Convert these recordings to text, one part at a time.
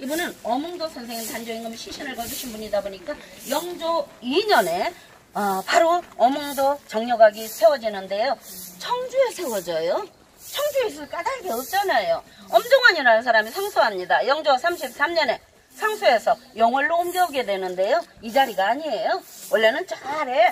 이분은 어몽도 선생님 단조임금 시신을 거두신 분이다 보니까 영조 2년에 바로 어몽도 정력각이 세워지는데요. 청주에 세워져요. 청주에 까닭이 없잖아요. 엄종원이라는 사람이 상수합니다. 영조 33년에 상수에서 영월로 옮겨오게 되는데요. 이 자리가 아니에요. 원래는 저 아래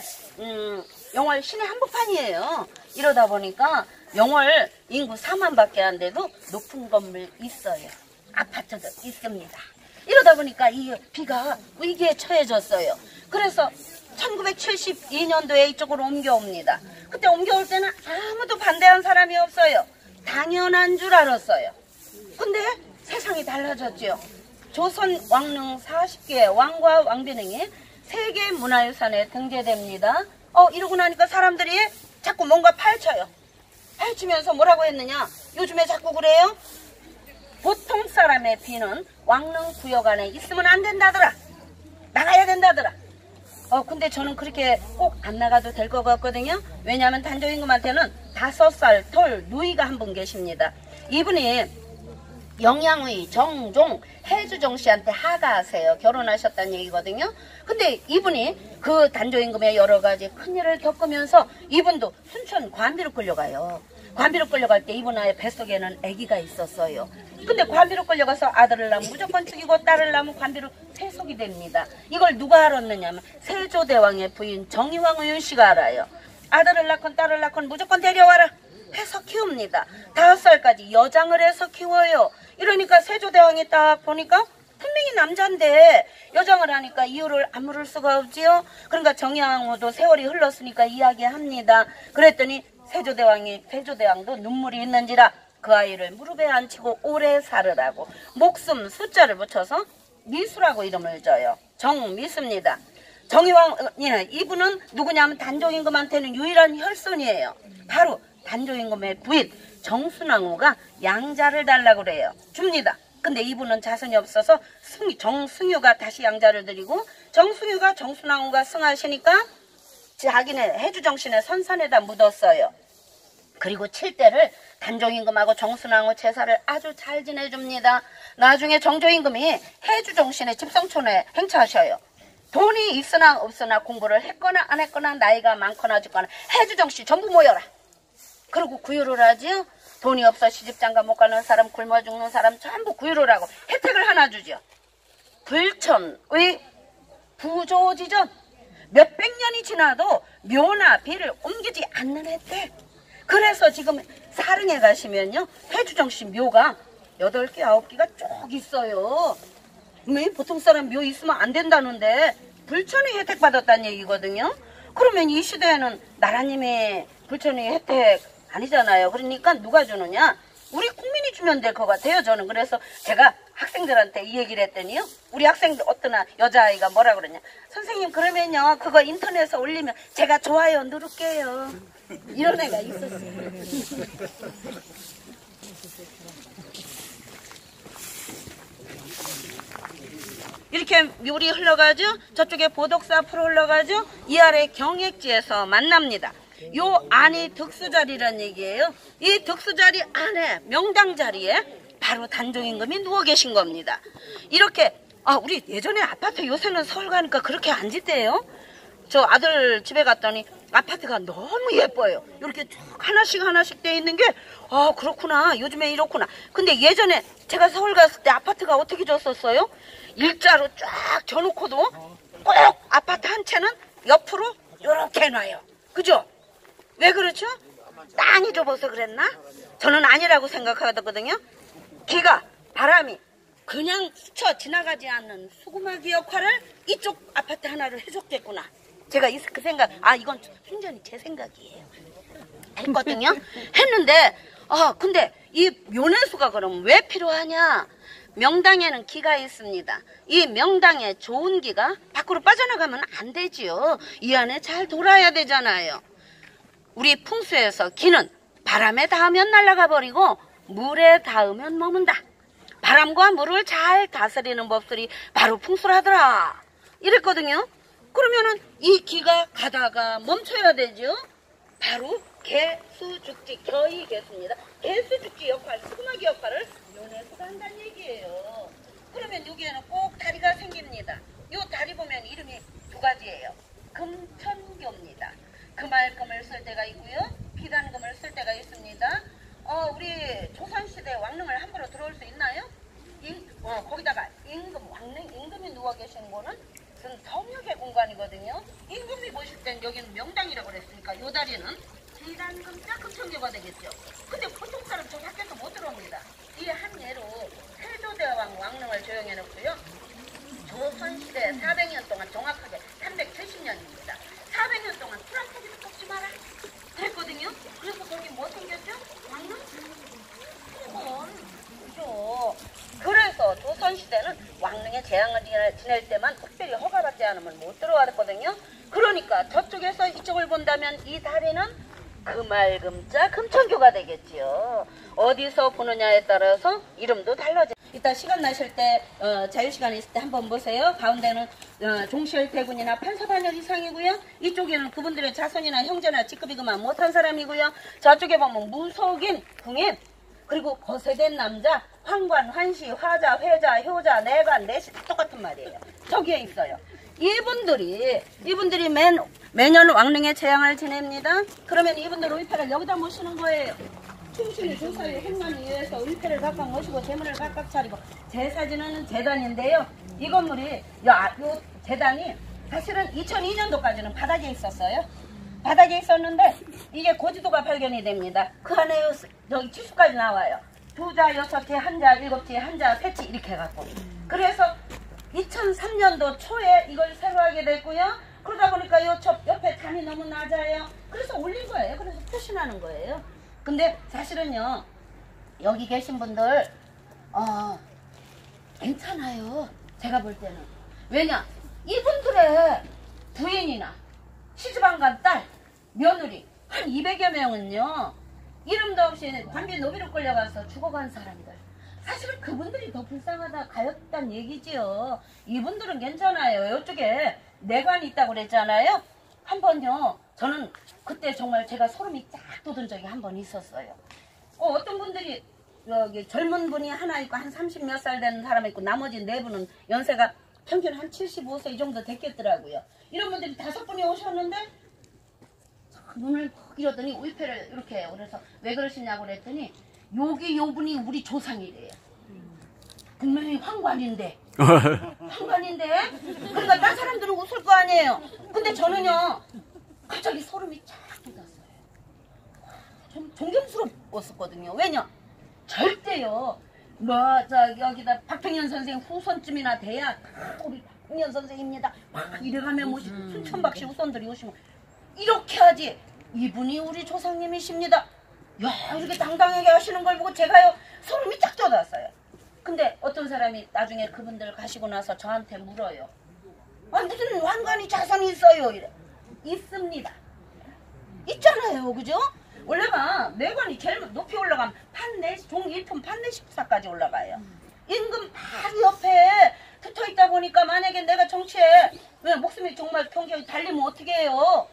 영월 시내 한복판이에요. 이러다 보니까 영월 인구 4만밖에 안 돼도 높은 건물 있어요. 아파트도 있습니다. 이러다 보니까 이 비가 위기에 처해졌어요. 그래서 1972년도에 이쪽으로 옮겨옵니다. 그때 옮겨올 때는 아무도 반대한 사람이 없어요. 당연한 줄 알았어요. 근데 세상이 달라졌죠. 조선 왕릉 40개 왕과 왕비릉이 세계문화유산에 등재됩니다. 이러고 나니까 사람들이 자꾸 뭔가 파헤쳐요. 파헤치면서 뭐라고 했느냐. 요즘에 자꾸 그래요. 보통 사람의 비는 왕릉 구역 안에 있으면 안 된다더라. 나가야 된다더라. 근데 저는 그렇게 꼭 안 나가도 될 것 같거든요. 왜냐하면 단조임금한테는 5살 털 누이가 한 분 계십니다. 이분이 영양의 정종 해주종 씨한테 하가하세요. 결혼하셨다는 얘기거든요. 근데 이분이 그 단조임금의 여러 가지 큰일을 겪으면서 이분도 순천 관비로 끌려가요. 관비로 끌려갈 때 이분 아의 뱃속에는 아기가 있었어요. 근데 관비로 끌려가서 아들을 낳으면 무조건 죽이고 딸을 낳으면 관비로 퇴속이 됩니다. 이걸 누가 알았느냐면 세조대왕의 부인 정의왕 씨가 알아요. 아들을 낳건 딸을 낳건 무조건 데려와라 해서 키웁니다. 5살까지 여장을 해서 키워요. 이러니까 세조대왕이 딱 보니까 분명히 남자인데 여장을 하니까 이유를 안 물을 수가 없지요. 그러니까 정의왕후도 세월이 흘렀으니까 이야기합니다. 그랬더니 세조대왕도 눈물이 있는지라 그 아이를 무릎에 앉히고 오래 살으라고 목숨 숫자를 붙여서 미수라고 이름을 줘요. 정미수입니다. 정의왕, 이분은 누구냐면 단조임금한테는 유일한 혈손이에요. 바로 단조임금의 부인 정순왕후가 양자를 달라고 그래요. 줍니다. 근데 이분은 자손이 없어서 정승유가 다시 양자를 드리고 정승유가 정순왕후가 승하시니까 자기네 해주정신의 선산에다 묻었어요. 그리고 칠대를 단조임금하고 정순왕후 제사를 아주 잘 지내줍니다. 나중에 정조임금이 해주정신의 집성촌에 행차하셔요. 돈이 있으나 없으나 공부를 했거나 안 했거나 나이가 많거나 적거나 해주정신 전부 모여라. 그리고 구유를 하지요. 돈이 없어 시집장가 못 가는 사람, 굶어 죽는 사람 전부 구유를 하고 혜택을 하나 주죠. 불천의 부조지전 몇백 년이 지나도 묘나 비를 옮기지 않는 혜택. 그래서 지금 사릉에 가시면요 해주정씨 묘가 8개 9개가 쭉 있어요. 보통 사람 묘 있으면 안 된다는데 불천이 혜택 받았다는 얘기거든요. 그러면 이 시대에는 나라님이 불천이 혜택 아니잖아요. 그러니까 누가 주느냐? 우리 국민이 주면 될 것 같아요. 저는 그래서 제가 학생들한테 이 얘기를 했더니요. 우리 학생들 어떤 여자아이가 뭐라 그러냐. 선생님 그러면요 그거 인터넷에 올리면 제가 좋아요 누를게요. 이런 애가 있었어요. 이렇게 묘리 흘러가죠. 저쪽에 보덕사 앞으로 흘러가죠. 이 아래 경액지에서 만납니다. 요 안이 득수자리란 얘기예요. 이 득수자리 안에 명당 자리에 바로 단조임금이 누워 계신 겁니다. 이렇게 우리 예전에 아파트 요새는 서울 가니까 그렇게 안 짓대요. 저 아들 집에 갔더니 아파트가 너무 예뻐요. 이렇게 쭉 하나씩 돼 있는 게 그렇구나 요즘에 이렇구나. 근데 예전에 제가 서울 갔을 때 아파트가 어떻게 졌었어요? 일자로 쫙 져놓고도 꼭 아파트 한 채는 옆으로 이렇게 해놔요. 그죠? 왜 그렇죠? 땅이 좁아서 그랬나? 저는 아니라고 생각하거든요. 기가 바람이 그냥 스쳐 지나가지 않는 수구마기 역할을 이쪽 아파트 하나를 해줬겠구나. 제가 그 생각, 이건 순전히 제 생각이에요. 했거든요. 했는데 근데 이 묘내수가 그럼 왜 필요하냐? 명당에는 기가 있습니다. 이 명당에 좋은 기가 밖으로 빠져나가면 안 되지요. 이 안에 잘 돌아야 되잖아요. 우리 풍수에서 기는 바람에 닿으면 날아가 버리고 물에 닿으면 머문다. 바람과 물을 잘 다스리는 법술이 바로 풍수라더라. 이랬거든요. 그러면은 이 기가 가다가 멈춰야 되죠. 바로 개수죽지, 겨이 개수입니다. 개수죽지 역할, 수구마기 역할을 묘내수가 한다는 얘기예요. 그러면 다리거든요. 임금이 보실 땐 여기는 명당이라고 그랬으니까 요 다리는 대단금자 금천교가 되겠죠. 근데 보통 사람 저 밖에서 못 들어옵니다. 이 한 예로 세조대왕 왕릉을 조형해 놓고요. 조선시대 400년 동안 정확하게 370년입니다. 400년 동안 풀한테기도 뽑지 마라 그랬거든요. 그래서 거기 뭐 생겼죠? 왕릉? 그죠. 그래서 조선시대는 왕릉에 재앙을 지낼 때만 특별히 허가받지 않으면 못 들어왔거든요. 그러니까 저쪽에서 이쪽을 본다면 이 다리는 금알금자 금천교가 되겠지요. 어디서 보느냐에 따라서 이름도 달라져. 이따 시간 나실 때 자유시간 있을 때 한번 보세요. 가운데는 종실대군이나 판사반열 이상이고요. 이쪽에는 그분들의 자손이나 형제나 직급이 그만 못한 사람이고요. 저쪽에 보면 무속인, 궁인, 그리고 거세된 남자, 황관, 환시, 화자, 회자, 효자, 내관, 내시 똑같은 말이에요. 저기에 있어요. 이분들이 매년 왕릉에 재앙을 지냅니다. 그러면 이분들 의패를 여기다 모시는 거예요. 충신이 조사의 행만을 위해서 의패를 각각 모시고 재물을 각각 차리고 제사 지내는 재단인데요. 이 건물이 요 재단이 사실은 2002년도까지는 바닥에 있었어요. 바닥에 있었는데 이게 고지도가 발견이 됩니다. 그 안에 여기 치수까지 나와요. 2자, 6치, 1자, 7치, 1자, 3치 이렇게 해갖고. 그래서 2003년도 초에 이걸 새로 하게 됐고요. 그러다 보니까 요 옆에 단이 너무 낮아요. 그래서 올린 거예요. 그래서 표시나는 거예요. 근데 사실은요, 여기 계신 분들 괜찮아요. 제가 볼 때는. 왜냐? 이분들의 부인이나 시집안간 딸, 며느리 한 200여 명은요, 이름도 없이 관비 노비로 끌려가서 죽어간 사람들. 사실은 그분들이 더 불쌍하다 가였단 얘기지요. 이분들은 괜찮아요. 이쪽에 내관이 있다고 그랬잖아요. 한 번요, 저는 그때 정말 제가 소름이 쫙 돋은 적이 한 번 있었어요. 어떤 분들이 여기 젊은 분이 하나 있고 한 30 몇 살 되는 사람이 있고 나머지 4분은 연세가 평균 한 75세 이 정도 됐겠더라고요. 이런 분들이 5분이 오셨는데 눈을 푹 잃었더니 울패를 이렇게 해요. 그래서 왜 그러시냐고 그랬더니 요 분이 우리 조상이래요. 분명히 황관인데 그러니까 딴 사람들은 웃을 거 아니에요. 근데 저는요 갑자기 소름이 쫙 돋았어요. 좀 존경스러웠었거든요. 왜냐? 절대요 여기다 박평년 선생 후손쯤이나 돼야 우리 박평년 선생입니다 막 이래가며 모시고 순천박씨 후손들이 오시면 이렇게 하지. 이분이 우리 조상님이십니다. 야, 이렇게 당당하게 하시는 걸 보고 제가요 소름이 쫙 돋았어요. 근데 어떤 사람이 나중에 그분들 가시고 나서 저한테 물어요. 무슨 왕관이 자손이 있어요? 이래. 있습니다. 있잖아요. 그죠? 원래가 내관이 제일 높이 올라가면 종 1품 판내십사까지 올라가요. 임금 바로 옆에 붙어있다 보니까 만약에 내가 정치에 왜 목숨이 정말 경쟁이 달리면 어떻게 해요?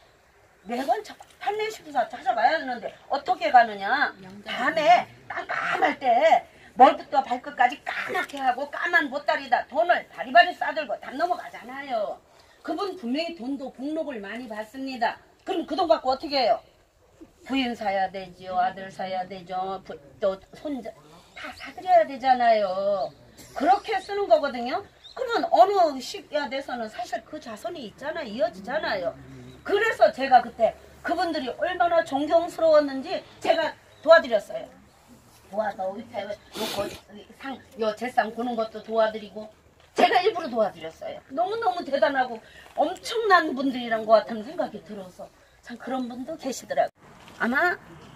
매번 판내십사 찾아가야 하는데 어떻게 가느냐? 밤에 깜깜할 때 머리부터 발끝까지 까맣게 하고 까만 보따리다 돈을 바리바리 싸들고 담 넘어가잖아요. 그분 분명히 돈도 복록을 많이 받습니다. 그럼 그 돈 갖고 어떻게 해요? 부인 사야 되죠. 아들 사야 되죠. 또 손자 다 사드려야 되잖아요. 그렇게 쓰는 거거든요. 그러면 어느 시기가 돼서는 사실 그 자손이 있잖아요. 이어지잖아요. 그래서 제가 그때 그분들이 얼마나 존경스러웠는지 제가 도와드렸어요. 도와서 요 제상 구는 것도 도와드리고 제가 일부러 도와드렸어요. 너무너무 대단하고 엄청난 분들이란 것 같은 생각이 들어서 참 그런 분도 계시더라고요. 아마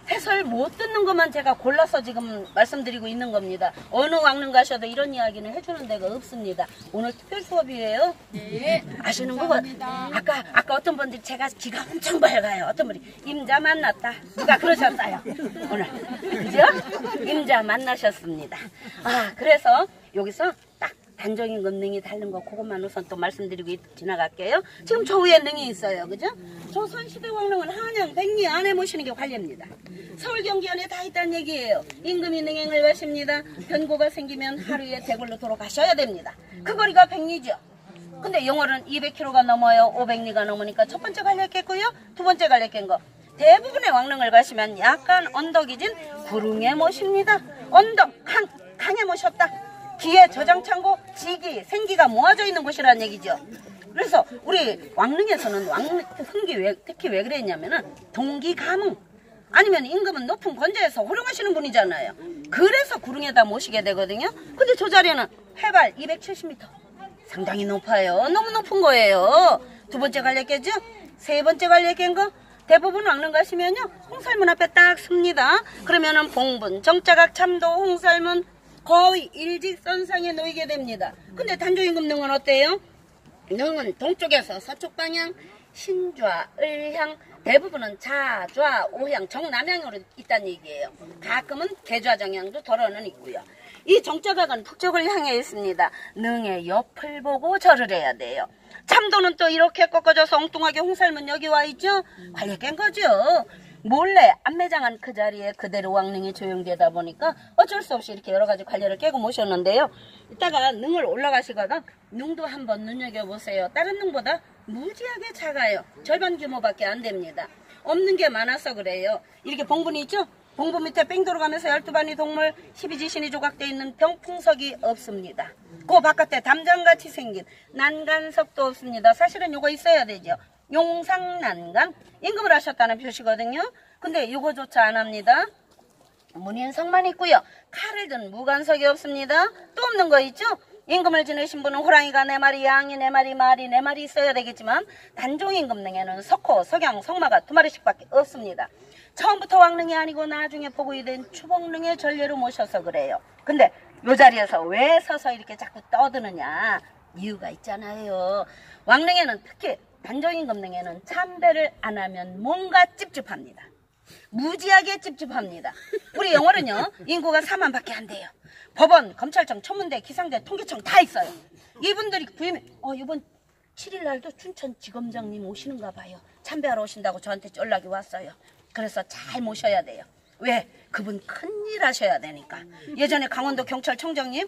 해설 못 듣는 것만 제가 골라서 지금 말씀드리고 있는 겁니다. 어느 왕릉 가셔도 이런 이야기는 해주는 데가 없습니다. 오늘 특별 수업이에요. 네. 아시는 거 아까 어떤 분들이 제가 귀가 엄청 밝아요. 어떤 분이 임자 만났다. 누가 그러셨어요. 오늘 그죠? 임자 만나셨습니다. 그래서 여기서 딱 단정임금 능이 다른 거 그것만 우선 또 말씀드리고 지나갈게요. 지금 저 위에 능이 있어요. 그죠? 조선시대 왕릉은 한양 백리 안에 모시는 게 관례입니다. 서울 경기 안에 다 있다는 얘기예요. 임금이 능행을 가십니다. 변고가 생기면 하루에 대궐로 돌아가셔야 됩니다. 그 거리가 100리죠. 근데 영월은 200km가 넘어요. 500리가 넘으니까 첫 번째 갈래겠고요. 두 번째 갈래깬 거. 대부분의 왕릉을 가시면 약간 언덕이 진 구릉에 모십니다. 언덕, 강에 모셨다. 뒤에 저장창고, 지기, 생기가 모아져 있는 곳이라는 얘기죠. 그래서 우리 왕릉에서는 흥기 특히 왜 그랬냐면은 동기 감흥 아니면 임금은 높은 권좌에서 호령하시는 분이잖아요. 그래서 구릉에다 모시게 되거든요. 근데 저 자리는 해발 270m 상당히 높아요. 너무 높은 거예요. 두 번째 갈래깨죠? 세 번째 갈래깨인 거 대부분 왕릉 가시면요 홍살문 앞에 딱 섭니다. 그러면은 봉분, 정자각, 참도, 홍살문 거의 일직선상에 놓이게 됩니다. 근데 단조임금 능은 어때요? 능은 동쪽에서 서쪽 방향, 신좌, 을향, 대부분은 자, 좌, 오향, 정남향으로 있다는 얘기예요. 가끔은 개좌 정향도 덜어는 있고요. 이 정자각은 북쪽을 향해 있습니다. 능의 옆을 보고 절을 해야 돼요. 참도는 또 이렇게 꺾어져서 엉뚱하게 홍살문 여기 와 있죠? 관리 깬 거죠. 몰래 안매장한 그 자리에 그대로 왕릉이 조용되다 보니까 어쩔 수 없이 이렇게 여러 가지 관리를 깨고 모셨는데요. 이따가 능을 올라가시거나 능도 한번 눈여겨보세요. 다른 능보다 무지하게 작아요. 절반 규모밖에 안 됩니다. 없는 게 많아서 그래요. 이렇게 봉분이 있죠? 봉분 밑에 뺑 돌아가면서 12반이 동물 12지신이 조각되어 있는 병풍석이 없습니다. 그 바깥에 담장같이 생긴 난간석도 없습니다. 사실은 요거 있어야 되죠. 용상난간 임금을 하셨다는 표시거든요. 근데 요거조차 안 합니다. 문인석만 있고요. 칼을 든 무관석이 없습니다. 또 없는 거 있죠? 임금을 지내신 분은 호랑이가 4마리, 양이 4마리, 말이 4마리 있어야 되겠지만 단종임금 능에는 석호, 석양, 석마가 2마리씩밖에 없습니다. 처음부터 왕릉이 아니고 나중에 복위 된 추복릉의 전례로 모셔서 그래요. 근데 요 자리에서 왜 서서 이렇게 자꾸 떠드느냐 이유가 있잖아요. 왕릉에는 특히 단종임금 능에는 참배를 안 하면 뭔가 찝찝합니다. 무지하게 찝찝합니다. 우리 영월은요 인구가 4만 밖에 안 돼요. 법원, 검찰청, 천문대, 기상대, 통계청 다 있어요. 이분들이 부임에 이번 7일 날도 춘천지검장님 오시는가 봐요. 참배하러 오신다고 저한테 연락이 왔어요. 그래서 잘 모셔야 돼요. 왜? 그분 큰일 하셔야 되니까. 예전에 강원도 경찰청장님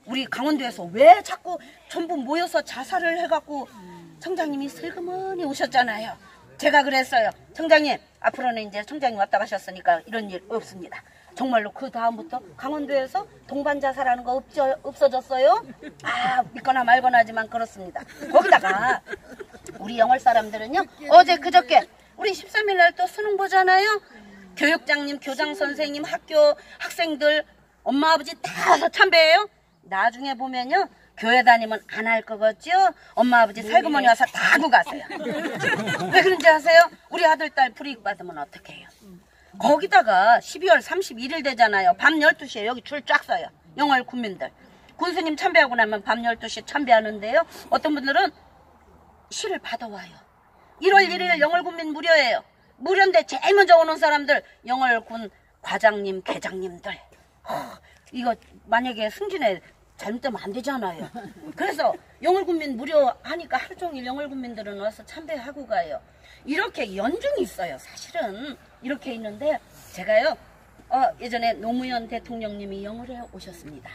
우리 강원도에서 왜 자꾸 전부 모여서 자살을 해갖고 청장님이 슬그머니 오셨잖아요. 제가 그랬어요. 청장님 앞으로는 이제 청장님 왔다 가셨으니까 이런 일 없습니다. 정말로 그 다음부터 강원도에서 동반 자살하는 거 없어졌어요? 믿거나 말거나 하지만 그렇습니다. 거기다가 우리 영월 사람들은요 어제 그저께 우리 13일 날 또 수능 보잖아요. 교육장님, 교장선생님, 학교 학생들 엄마 아버지 다 참배해요. 나중에 보면요 교회 다니면 안 할 거겠죠? 엄마 아버지 살구머니 와서 다 하고 가세요. 왜 그런지 아세요? 우리 아들 딸 불이익 받으면 어떡해요? 거기다가 12월 31일 되잖아요. 밤 12시에 여기 줄 쫙 서요. 영월 군민들. 군수님 참배하고 나면 밤 12시에 참배하는데요. 어떤 분들은 시를 받아와요. 1월 1일 영월 군민 무료예요. 무료인데 제일 먼저 오는 사람들 영월군 과장님, 계장님들. 이거 만약에 승진에 잘못되면 안 되잖아요. 그래서 영월군민 무료 하니까 하루 종일 영월군민들은 와서 참배하고 가요. 이렇게 연중이 있어요. 사실은 이렇게 있는데 제가요 예전에 노무현 대통령님이 영월에 오셨습니다.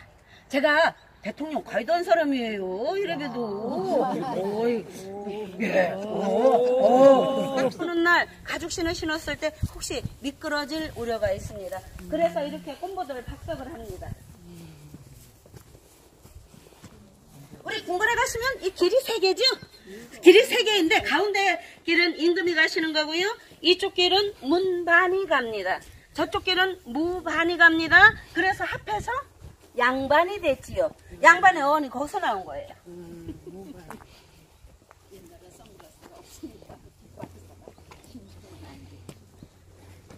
제가 대통령 가이드한 사람이에요. 이래봬도 그런 날 가죽 신을 신었을 때 혹시 미끄러질 우려가 있습니다. 그래서 이렇게 꼼보들을 박석을 합니다. 우리 궁궐에 가시면 이 길이 3개죠? 길이 3개인데 가운데 길은 임금이 가시는 거고요. 이쪽 길은 문반이 갑니다. 저쪽 길은 무반이 갑니다. 그래서 합해서 양반이 됐지요. 양반의 어원이 거기서 나온 거예요.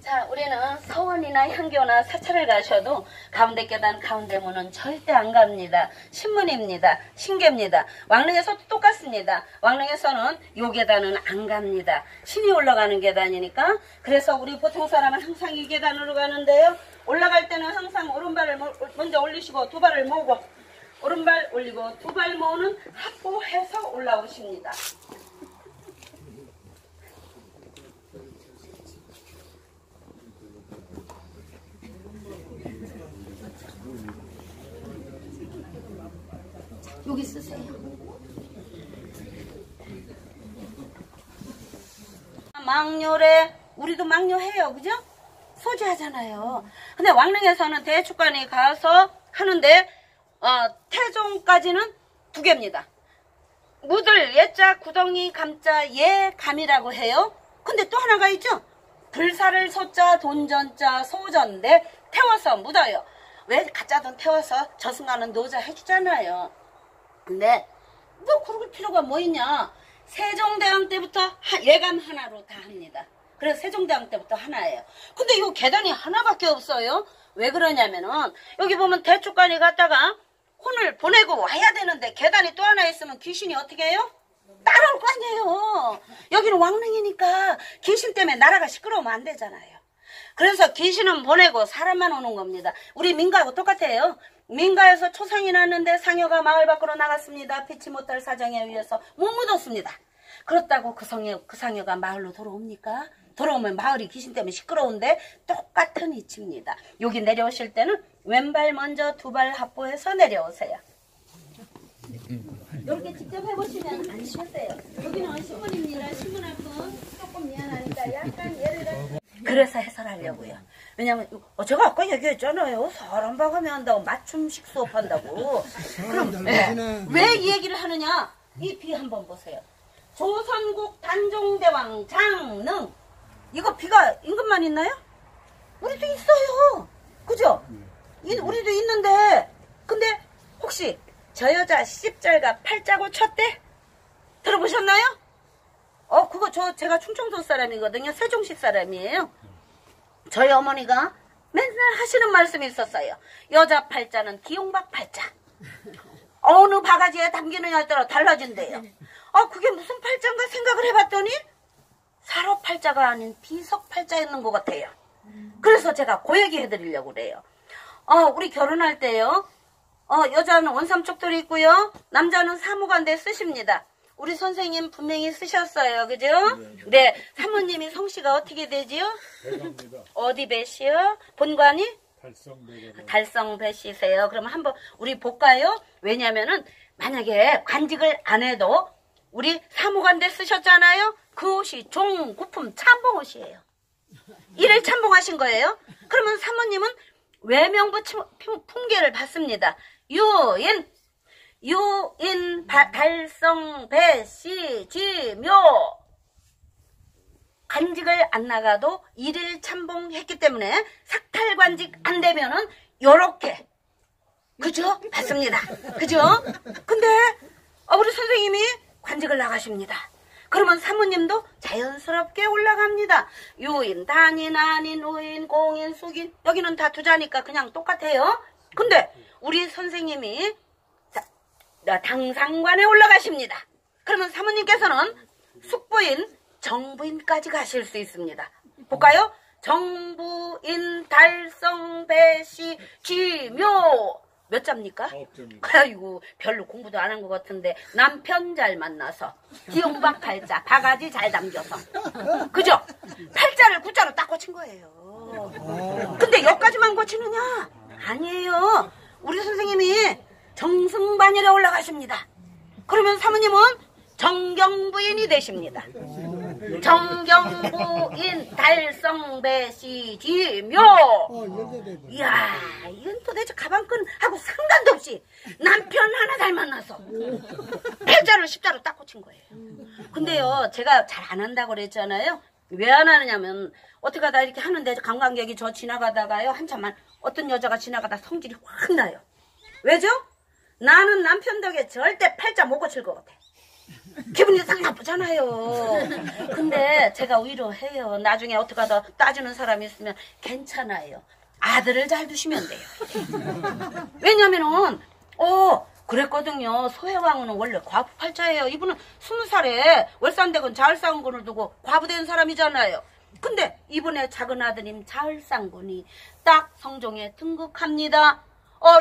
자, 우리는 서원이나 향교나 사찰을 가셔도 가운데 계단, 가운데 문은 절대 안 갑니다. 신문입니다. 신계입니다. 왕릉에서도 똑같습니다. 왕릉에서는 요 계단은 안 갑니다. 신이 올라가는 계단이니까. 그래서 우리 보통 사람은 항상 이 계단으로 가는데요. 올라갈 때는 항상 오른발을 먼저 올리시고 두 발을 모으고 오른발 올리고 두 발 모으는 합보해서 올라오십니다. 여기 쓰세요. 망뇨래 우리도 망뇨해요. 그죠? 소지하잖아요. 근데 왕릉에서는 무들 예자 구덩이 감자 예감이라고 해요. 근데 또 하나가 있죠. 불사를 소자 돈전자 소전데 태워서 묻어요. 왜 가짜 돈 태워서 저승하는 노자 해주잖아요. 근데 뭐 그럴 필요가 뭐 있냐. 세종대왕 때부터 예감 하나로 다 합니다. 그래서 세종대왕 때부터 하나예요. 근데 이 계단이 하나밖에 없어요. 왜 그러냐면은 여기 보면 대축간이 갔다가 혼을 보내고 와야 되는데 계단이 또 하나 있으면 귀신이 어떻게 해요? 따라올 거 아니에요. 여기는 왕릉이니까 귀신 때문에 나라가 시끄러우면 안 되잖아요. 그래서 귀신은 보내고 사람만 오는 겁니다. 우리 민가하고 똑같아요. 민가에서 초상이 났는데 상여가 마을 밖으로 나갔습니다. 피치 못할 사정에 의해서 못 묻었습니다. 그렇다고 그 상여가 마을로 돌아옵니까? 돌아오면 마을이 귀신 때문에 시끄러운데 똑같은 이치입니다. 여기 내려오실 때는 왼발 먼저 두 발 확보해서 내려오세요. 이렇게 직접 해보시면 안 쉬웠어요. 여기는 신문입니다. 신문 앞은 조금 미안하니까 약간 예를 그래서 해설하려고요. 왜냐면 제가 아까 얘기했잖아요. 사람 봐가며 한다고 맞춤식 수업한다고. 그럼 왜 이 얘기를 하느냐. 이 비 한번 보세요. 조선국 단종대왕 장능. 이거 비가 임금만 있나요? 우리도 있어요. 그죠? 우리도 있는데 근데 혹시 저 여자 시집살가 팔자고 쳤대? 들어보셨나요? 그거 제가 충청도 사람이거든요. 세종시 사람이에요. 저희 어머니가 맨날 하시는 말씀이 있었어요. 여자 팔자는 기용박 팔자. 어느 바가지에 담기느냐에 따라 달라진대요. 그게 무슨 팔자인가 생각을 해봤더니 사로 팔자가 아닌 비석 팔자였는 것 같아요. 그래서 제가 그 얘기 해드리려고 그래요. 우리 결혼할 때요. 여자는 원삼쪽돌이 있고요. 남자는 사무관대 쓰십니다. 우리 선생님 분명히 쓰셨어요. 그죠? 네. 사모님이 성씨가 어떻게 되지요? 배갑니다. 어디 배시요? 본관이? 달성배가. 달성배시세요. 그러면 한번 우리 볼까요? 왜냐면은 만약에 관직을 안 해도 우리 사무관대 쓰셨잖아요. 그 옷이 종구품 참봉 옷이에요. 이를 참봉하신 거예요. 그러면 사모님은 외명부 풍계를 받습니다. 유인 달성 배씨 지묘 관직을 안 나가도 일일 참봉했기 때문에 삭탈관직 안 되면은 요렇게 그죠? 받습니다. 그죠? 근데 우리 선생님이 관직을 나가십니다. 그러면 사모님도 자연스럽게 올라갑니다. 유인, 단인, 안인, 우인, 공인, 숙인 여기는 다 두자니까 그냥 똑같아요. 근데 우리 선생님이 당상관에 올라가십니다. 그러면 사모님께서는 숙부인, 정부인까지 가실 수 있습니다. 볼까요? 정부인, 달성, 배시, 지묘 몇 자입니까? 9자입니다. 아이고 별로 공부도 안 한 것 같은데 남편 잘 만나서 기용박 팔자 바가지 잘 담겨서 그죠? 팔자를 구자로 딱 고친 거예요. 근데 여기까지만 고치느냐? 아니에요. 우리 선생님이 정승반열에 올라가십니다. 그러면 사모님은 정경부인이 되십니다. 정경부인 달성배시지묘. 이야, 이건 도대체 가방끈하고 상관도 없이 남편 하나 잘 만나서 팔자를 십자로 딱 고친 거예요. 근데요, 제가 잘 안 한다고 그랬잖아요. 왜 안 하느냐면 어떻게 하다 이렇게 하는데 관광객이 저 지나가다가요, 한참만 어떤 여자가 지나가다 성질이 확 나요. 왜죠? 나는 남편 덕에 절대 팔자 못 고칠 것 같아. 기분이 싹 나쁘잖아요. 근데 제가 위로해요. 나중에 어떻게 하다 따지는 사람이 있으면 괜찮아요. 아들을 잘 두시면 돼요. 왜냐면은 그랬거든요. 소해왕후는 원래 과부 팔자예요. 이분은 20살에 월산대군 자을상군을 두고 과부된 사람이잖아요. 근데 이분의 작은 아드님 자을상군이 딱 성종에 등극합니다.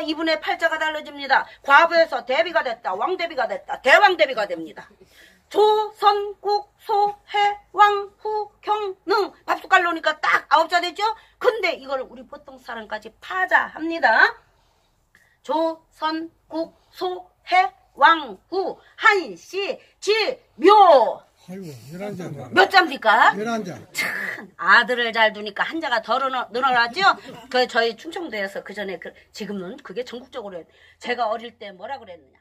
이분의 팔자가 달라집니다. 과부에서 대비가 됐다. 왕대비가 됐다. 대왕대비가 됩니다. 조선국 소해왕후 경능 밥숟갈 놓으니까 딱 9자 됐죠? 근데 이걸 우리 보통 사람까지 파자합니다. 조선국 소해왕후 한씨 지묘. 아이고, 11자. 몇 자입니까? 11자. 참, 아들을 잘 두니까 한자가 더 늘어났죠? 저희 충청도에서 그 전에 지금은 그게 전국적으로 제가 어릴 때 뭐라 그랬느냐?